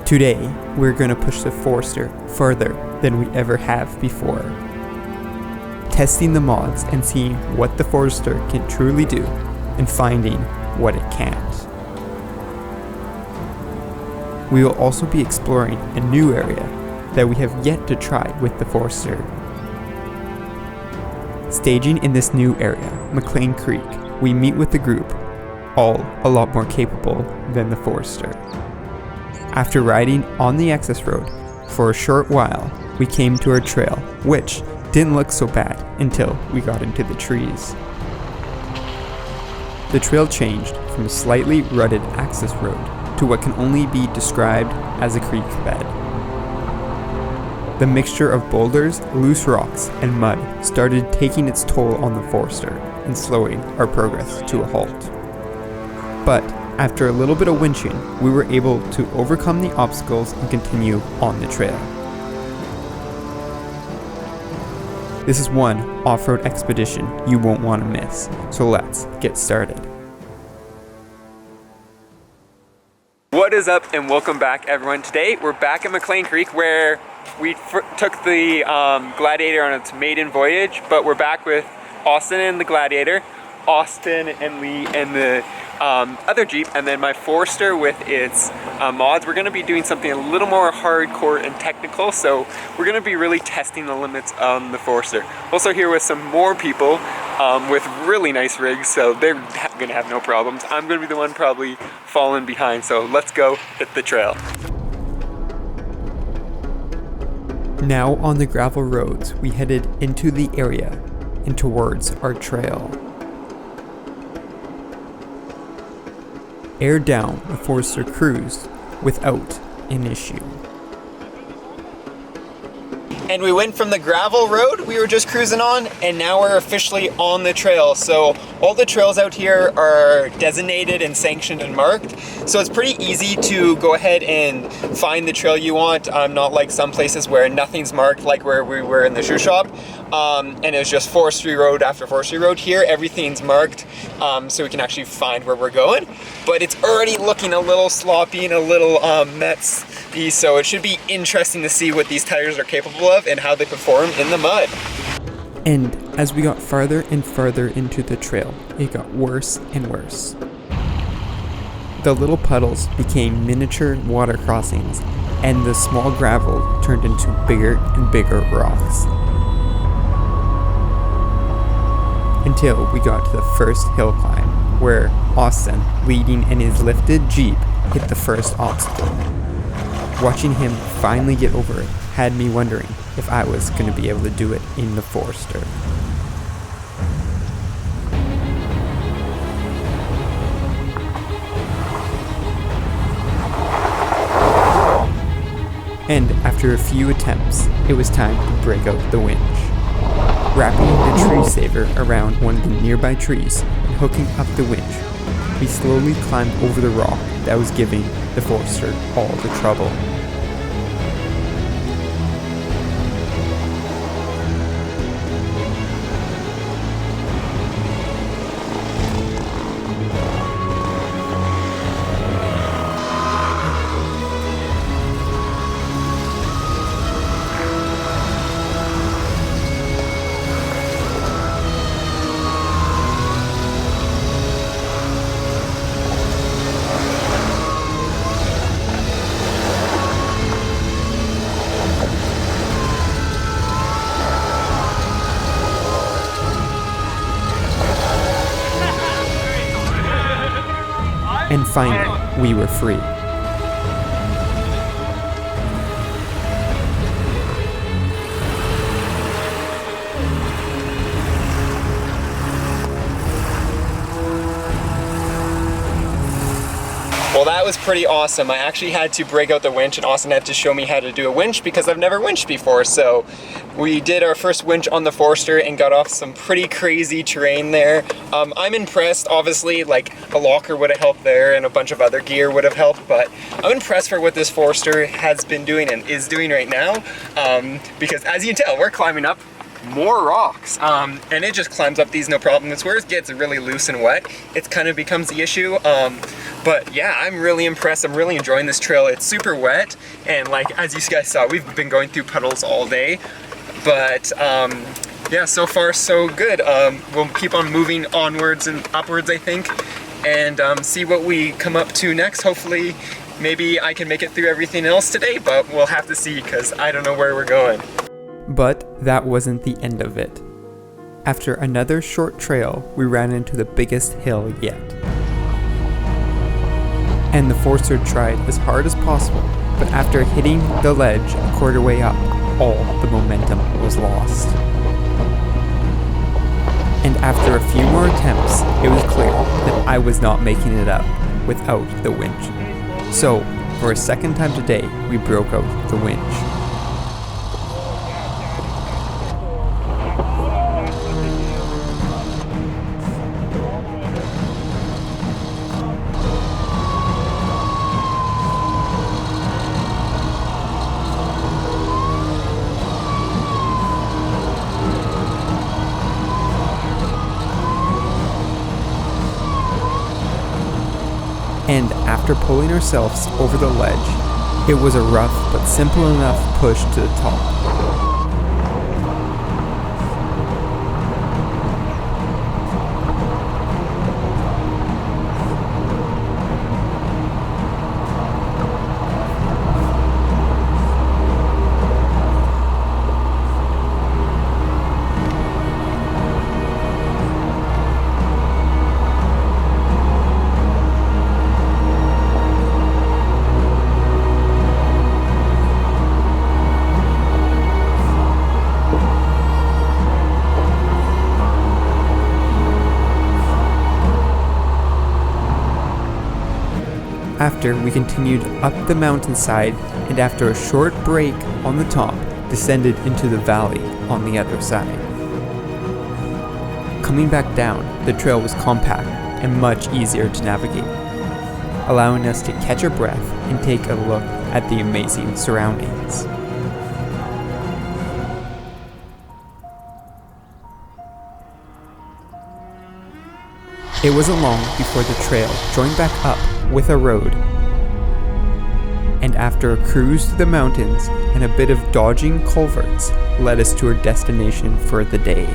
Today, we're going to push the Forester further than we ever have before. Testing the mods and seeing what the Forester can truly do and finding what it can't. We will also be exploring a new area that we have yet to try with the Forester. Staging in this new area, Maclean Creek, we meet with the group, all a lot more capable than the Forester. After riding on the access road for a short while, we came to our trail, which didn't look so bad until we got into the trees. The trail changed from a slightly rutted access road to what can only be described as a creek bed. The mixture of boulders, loose rocks, and mud started taking its toll on the Forester and slowing our progress to a halt. But after a little bit of winching, we were able to overcome the obstacles and continue on the trail. This is one off-road expedition you won't want to miss, so let's get started. What is up and welcome back everyone. Today we're back at Maclean Creek where we took the Gladiator on its maiden voyage, but we're back with Austin and the Gladiator, Austin and Lee and the other Jeep, and then my Forester with its mods. We're going to be doing something a little more hardcore and technical, so we're going to be really testing the limits on the Forester. Also here with some more people with really nice rigs, so they're going to have no problems. I'm going to be the one probably falling behind, so let's go hit the trail. Now on the gravel roads, we headed into the area and towards our trail. Air down, the Forester cruised without an issue. And we went from the gravel road we were just cruising on, and now we're officially on the trail. So all the trails out here are designated and sanctioned and marked. So it's pretty easy to go ahead and find the trail you want. Not like some places where nothing's marked, like where we were in the shoe shop. And it was just forestry road after forestry road. Here, everything's marked, so we can actually find where we're going. But it's already looking a little sloppy and a little messy, so it should be interesting to see what these tires are capable of and how they perform in the mud. And as we got farther and farther into the trail, it got worse and worse. The little puddles became miniature water crossings, and the small gravel turned into bigger and bigger rocks. Until we got to the first hill climb, where Austin, leading in his lifted Jeep, hit the first obstacle. Watching him finally get over it had me wondering if I was going to be able to do it in the Forester. And after a few attempts, it was time to break out the winch. Wrapping the tree saver around one of the nearby trees and hooking up the winch, we slowly climbed over the rock that was giving the Forester all the trouble. And finally, we were free. Well, that was pretty awesome. I actually had to break out the winch, and Austin had to show me how to do a winch because I've never winched before. So we did our first winch on the Forester and got off some pretty crazy terrain there. I'm impressed. Obviously, like a locker would have helped there and a bunch of other gear would have helped, but I'm impressed for what this Forester has been doing and is doing right now, because as you can tell, we're climbing up more rocks, and it just climbs up these no problem. It's where it gets really loose and wet, it kind of becomes the issue. But yeah, I'm really impressed. I'm really enjoying this trail. It's super wet, and like as you guys saw, we've been going through puddles all day. But yeah, so far so good. We'll keep on moving onwards and upwards, I think, and see what we come up to next. Hopefully, maybe I can make it through everything else today, but we'll have to see because I don't know where we're going. But that wasn't the end of it. After another short trail, we ran into the biggest hill yet. And the Forester tried as hard as possible, but after hitting the ledge a quarter way up, all the momentum was lost. And after a few more attempts, it was clear that I was not making it up without the winch. So, for a second time today, we broke out the winch. And after pulling ourselves over the ledge, it was a rough but simple enough push to the top. After, we continued up the mountainside, and after a short break on the top, descended into the valley on the other side. Coming back down, the trail was compact and much easier to navigate, allowing us to catch our breath and take a look at the amazing surroundings. It wasn't long before the trail joined back up with a road, and after a cruise through the mountains and a bit of dodging culverts led us to our destination for the day,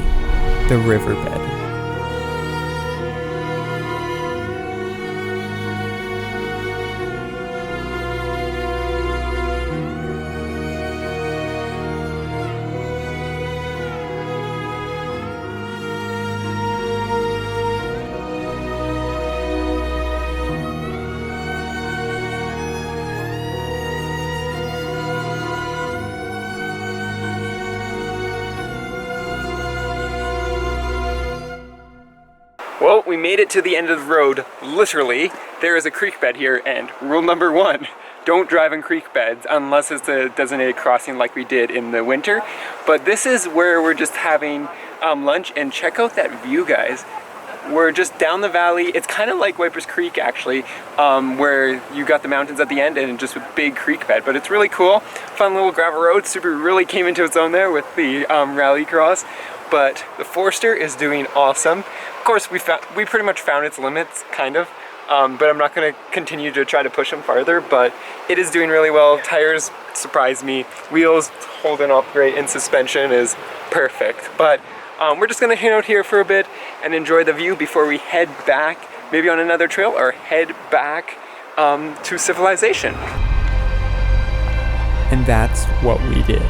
the riverbed. Well, we made it to the end of the road, literally. There is a creek bed here, and rule number 1, don't drive in creek beds unless it's a designated crossing like we did in the winter. But this is where we're just having lunch, and check out that view, guys. We're just down the valley. It's kind of like Wipers Creek, actually, where you got the mountains at the end and just a big creek bed. But it's really cool. Fun little gravel road. Subaru really came into its own there with the rally cross. But the Forester is doing awesome. Of course, we pretty much found its limits, kind of. But I'm not going to continue to try to push them farther. But it is doing really well. Tires surprised me. Wheels holding up great, and suspension is perfect. But we're just going to hang out here for a bit and enjoy the view before we head back, maybe on another trail, or head back to civilization. And that's what we did.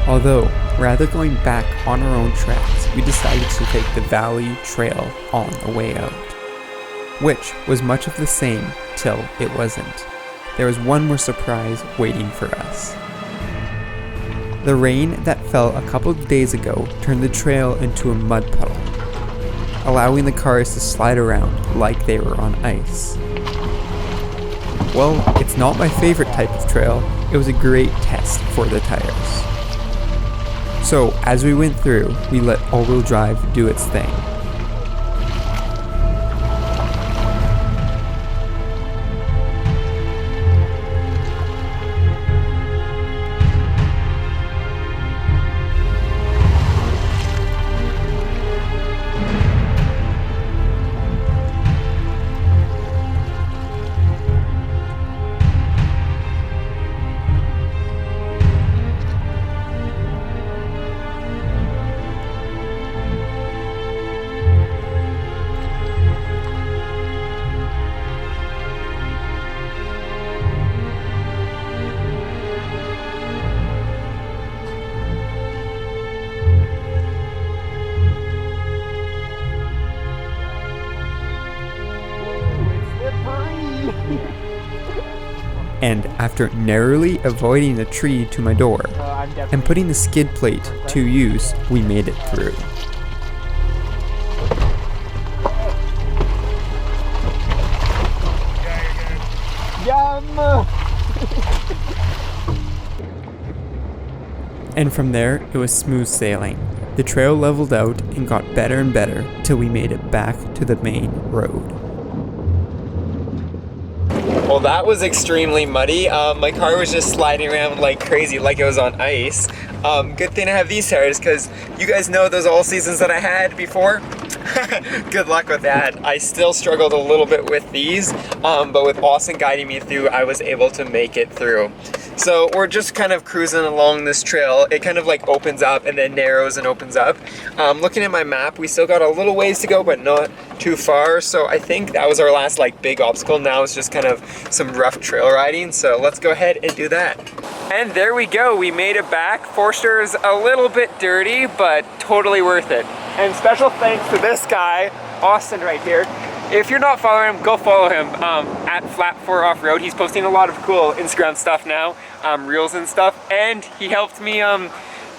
Although, rather going back on our own tracks, we decided to take the valley trail on the way out. Which was much of the same till it wasn't. There was one more surprise waiting for us. The rain that fell a couple of days ago turned the trail into a mud puddle, allowing the cars to slide around like they were on ice. Well, it's not my favorite type of trail. It was a great test for the tires. So, as we went through, we let all-wheel drive do its thing. and after narrowly avoiding a tree to my door and putting the skid plate to use, we made it through. And from there, it was smooth sailing. The trail leveled out and got better and better till we made it back to the main road. Well, that was extremely muddy. My car was just sliding around like crazy, like it was on ice. Good thing I have these tires, because you guys know those all seasons that I had before. Good luck with that. I still struggled a little bit with these, but with Austin guiding me through, I was able to make it through. So we're just kind of cruising along this trail. It kind of like opens up and then narrows and opens up. Looking at my map, we still got a little ways to go, but not too far. So I think that was our last like big obstacle. Now it's just kind of some rough trail riding. So let's go ahead and do that. And there we go. We made it back. Forester is a little bit dirty, but totally worth it. And special thanks to this guy, Austin right here. If you're not following him, go follow him at Flat4 Off-Road. He's posting a lot of cool Instagram stuff now, reels and stuff. And he helped me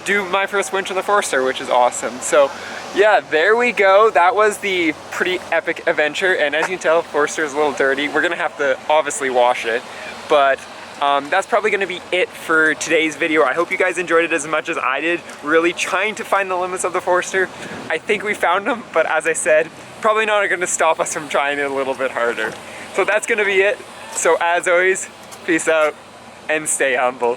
do my first winch on the Forester, which is awesome. So yeah, there we go. That was the pretty epic adventure. And as you can tell, Forester is a little dirty. We're gonna have to obviously wash it, but that's probably going to be it for today's video. I hope you guys enjoyed it as much as I did, really trying to find the limits of the Forester. I think we found them, but as I said, probably not going to stop us from trying it a little bit harder. So that's going to be it. So as always, peace out and stay humble.